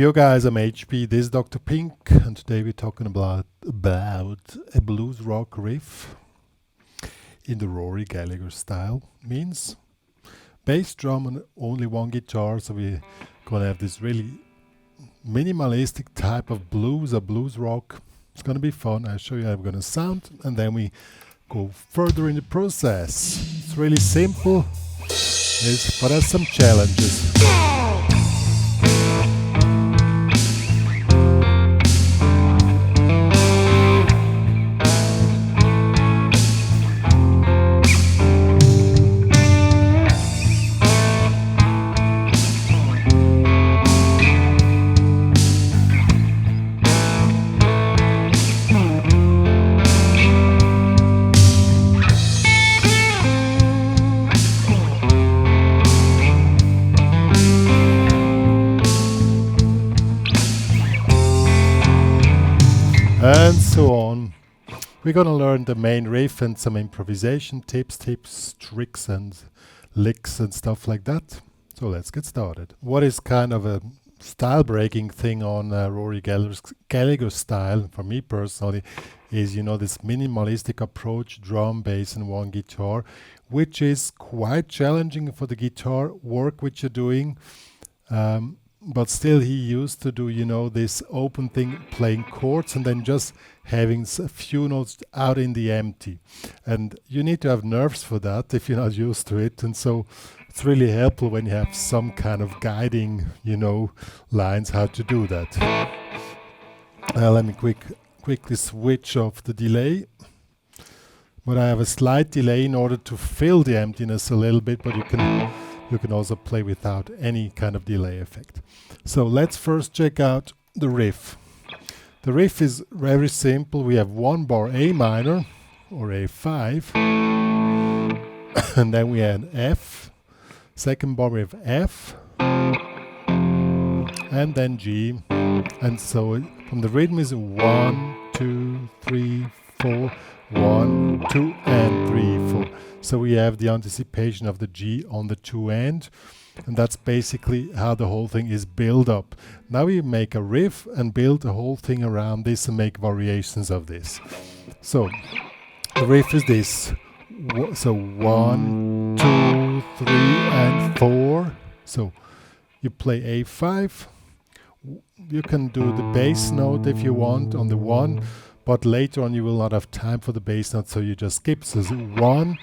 Yo guys, I'm HP, this is Dr. Pink, and today we're talking about a blues rock riff in the Rory Gallagher style. Means bass drum and only one guitar, so we're gonna have this really minimalistic type of blues or blues rock. It's gonna be fun. I'll show you how it's gonna sound, and then we go further in the process. It's really simple, but has some challenges. And so on. We're gonna learn the main riff and some improvisation tips, tricks and licks and stuff like that. So let's get started. What is kind of a style breaking thing on Rory Gallagher's style, for me personally, is, you know, this minimalistic approach, drum, bass and one guitar, which is quite challenging for the guitar work which you're doing. But still he used to do, you know, this open thing, playing chords and then just having a few notes out in the empty. And you need to have nerves for that if you're not used to it. And so it's really helpful when you have some kind of guiding, you know, lines how to do that. Let me quickly switch off the delay. But I have a slight delay in order to fill the emptiness a little bit, but you can also play without any kind of delay effect. So let's first check out the riff. The riff is very simple. We have one bar A minor or A5, and then we add F. Second bar we have F, and then G. And so from the rhythm is 1, 2, 3, 4, 1, 2, and 3, 4. So we have the anticipation of the G on the 2 end, and that's basically how the whole thing is built up. Now we make a riff and build the whole thing around this and make variations of this. So the riff is this. So 1, 2, 3, and 4. So you play A5. You can do the bass note if you want on the 1, but later on you will not have time for the bass note, so you just skip. So 1,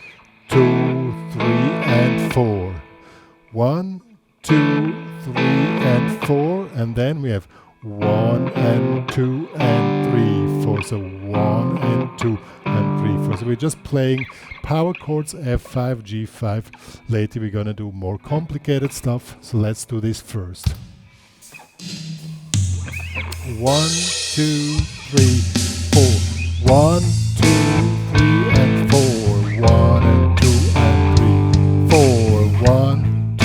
2, 3, and 4. 1, 2, 3, and 4, and then we have 1 and 2 and 3, 4. So 1 and 2 and 3, 4. So we're just playing power chords, F5, G5. Later we're gonna do more complicated stuff. So let's do this first. 1, 2, 3, 4. 1, 2, 3, and 4. 1 and 2 and 3, 4. 1, 2,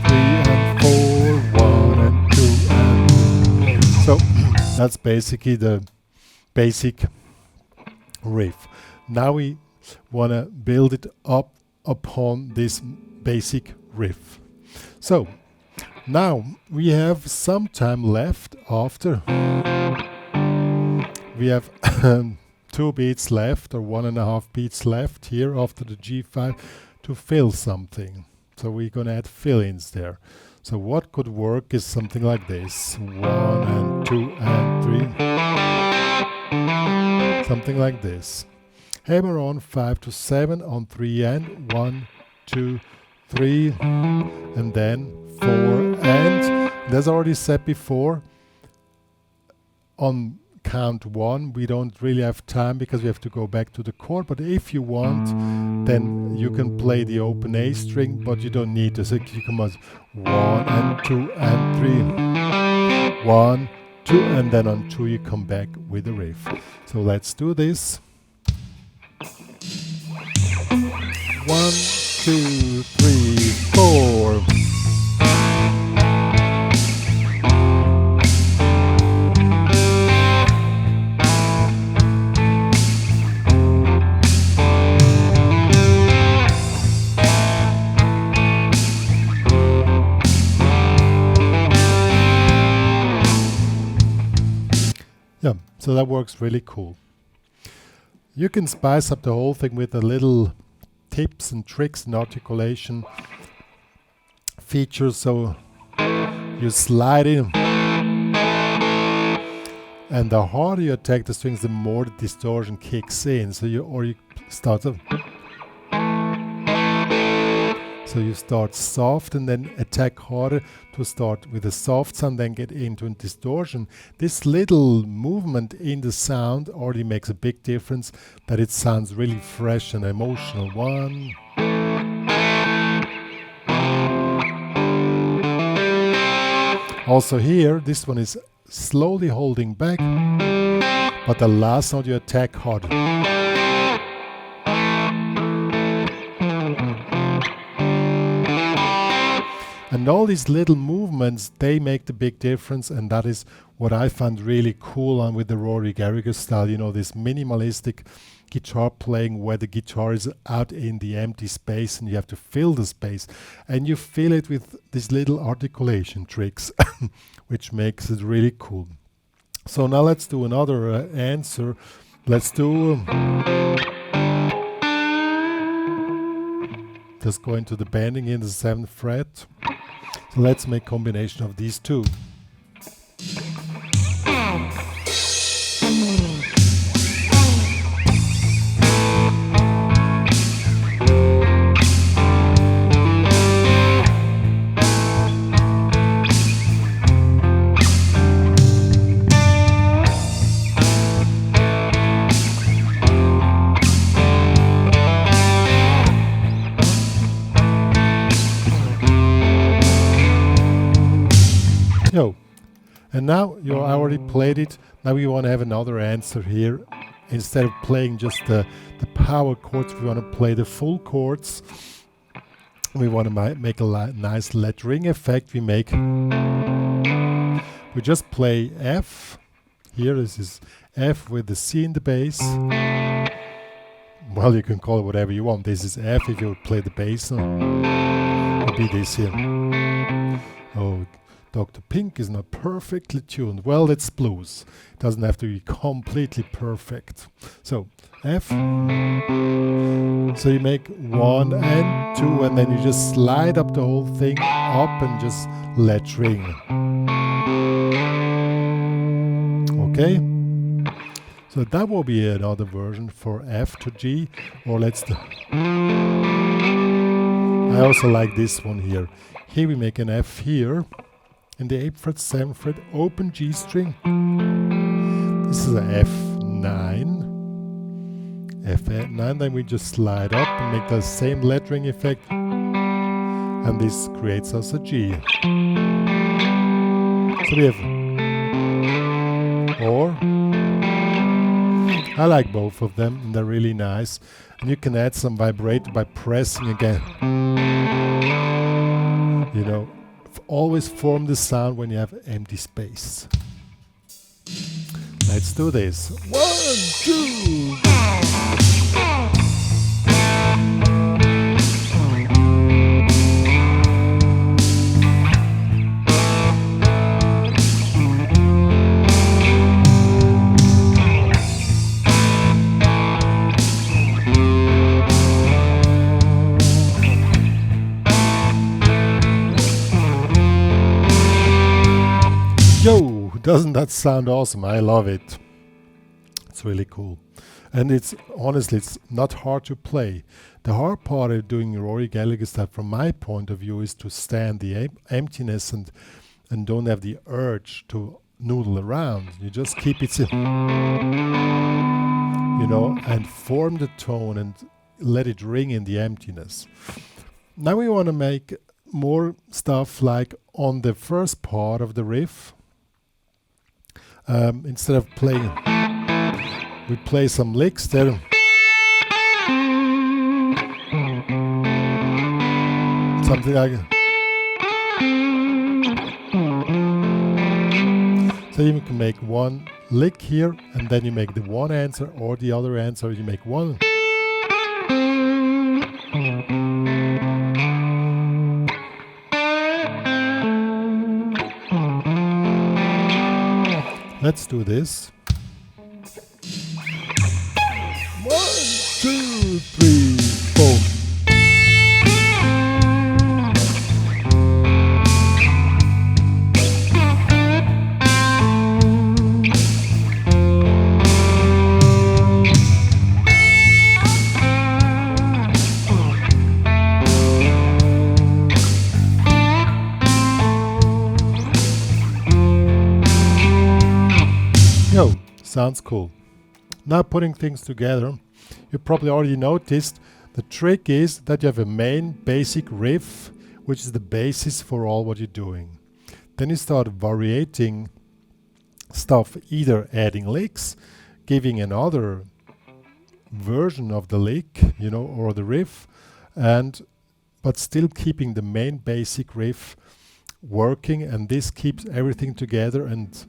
3, and 4. 1 and 2 and 3. So that's basically the basic riff. Now we want to build it up upon this basic riff. So now we have some time left after. We have 2 beats left, or 1.5 beats left here after the G5 to fill something. So we're gonna add fill-ins there. So what could work is something like this: 1 and 2 and 3. Something like this. Hammer on 5 to 7 on 3 and 1, 2, 3, and then 4. And as already said before, on count 1 we don't really have time because we have to go back to the chord, but if you want then you can play the open A string, but you don't need to. So you come on 1 and 2 and 3, 1, 2, and then on 2 you come back with the riff. So let's do this. 1, 2, 3, 4. So that works really cool. You can spice up the whole thing with a little tips and tricks and articulation features. So you slide in, and the harder you attack the strings, the more the distortion kicks in. So you start up. So you start soft and then attack harder to start with a soft sound, then get into a distortion. This little movement in the sound already makes a big difference, that it sounds really fresh and emotional. One. Also here, this one is slowly holding back, but the last note you attack hard. And all these little movements, they make the big difference, and that is what I find really cool on with the Rory Gallagher style, you know, this minimalistic guitar playing where the guitar is out in the empty space and you have to fill the space, and you fill it with these little articulation tricks, which makes it really cool. So now let's do another answer. Let's do... just go into the bending in the 7th fret. So let's make combination of these two. Yo, and now you already played it. Now we want to have another answer here. Instead of playing just the power chords, we want to play the full chords. We want to make a nice lettering effect. We just play F. Here this is F with the C in the bass. Well, you can call it whatever you want. This is F. If you would play the bass, it would be this here. Oh, Dr. Pink is not perfectly tuned. Well, it's blues. It doesn't have to be completely perfect. So, F. So you make 1 and 2, and then you just slide up the whole thing up and just lettering. Okay? So that will be another version for F to G, or let's do... I also like this one here. Here we make an F here. In the 8th fret, 7th fret, open G string. This is a F9. F9, then we just slide up and make the same lettering effect. And this creates us a G. So we have... Or... I like both of them, and they're really nice. And you can add some vibrato by pressing again. You know, always form the sound when you have empty space. Let's do this. 1, 2. Yo, doesn't that sound awesome? I love it. It's really cool. And it's honestly, it's not hard to play. The hard part of doing Rory Gallagher stuff from my point of view is to stand the emptiness and don't have the urge to noodle around. You just keep it, you know, and form the tone and let it ring in the emptiness. Now we want to make more stuff like on the first part of the riff. Instead of playing, we play some licks there. Something like that. So you can make one lick here, and then you make the one answer or the other answer. You make one. Let's do this. Sounds cool. Now putting things together, you probably already noticed the trick is that you have a main basic riff, which is the basis for all what you're doing. Then you start varying stuff, either adding licks, giving another version of the lick, you know, or the riff, but still keeping the main basic riff working, and this keeps everything together and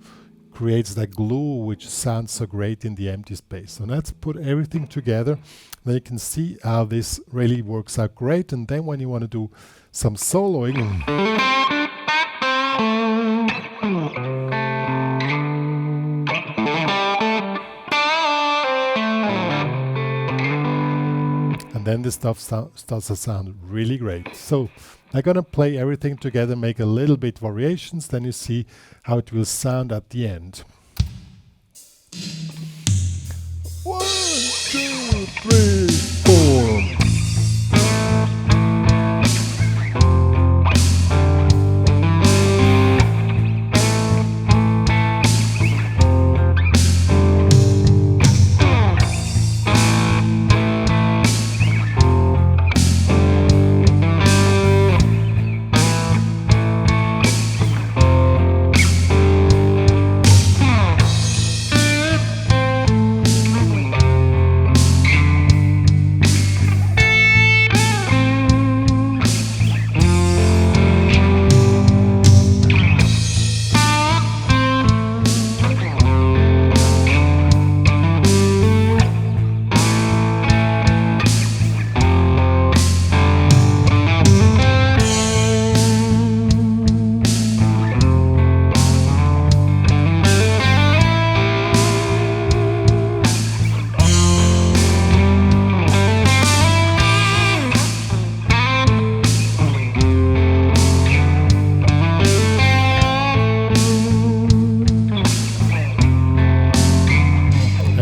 creates that glue which sounds so great in the empty space. So let's put everything together. Then you can see how this really works out great. And then when you want to do some soloing, and then the stuff starts to sound really great. So I'm gonna play everything together, make a little bit variations, then you see how it will sound at the end. 1, 2, 3, 4.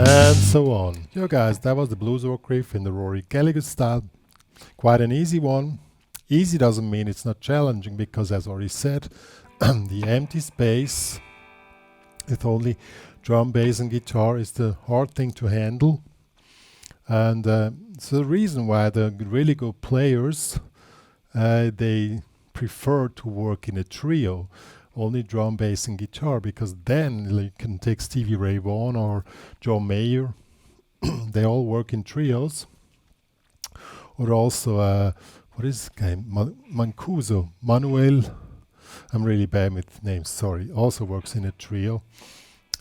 And so on. Yo guys, that was the blues rock riff in the Rory Gallagher style. Quite an easy one. Easy doesn't mean it's not challenging, because as already said, the empty space with only drum, bass and guitar is the hard thing to handle. And so the reason why the really good players, they prefer to work in a trio, only drum, bass and guitar, because then you can take Stevie Ray Vaughan or John Mayer. They all work in trios. Or also, what is his name? Mancuso, Manuel. I'm really bad with names, sorry. Also works in a trio.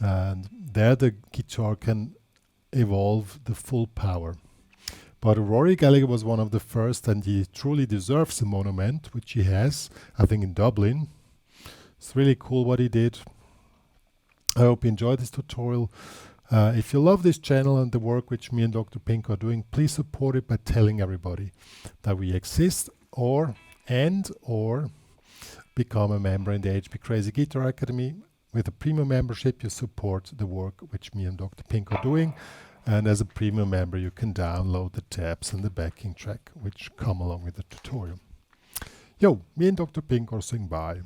And there the guitar can evolve the full power. But Rory Gallagher was one of the first, and he truly deserves a monument, which he has, I think, in Dublin. It's really cool what he did. I hope you enjoyed this tutorial. If you love this channel and the work which me and Dr. Pink are doing, please support it by telling everybody that we exist, or become a member in the HPCrazy Guitar Academy. With a premium membership, you support the work which me and Dr. Pink are doing. And as a premium member, you can download the tabs and the backing track which come along with the tutorial. Yo, me and Dr. Pink are saying bye.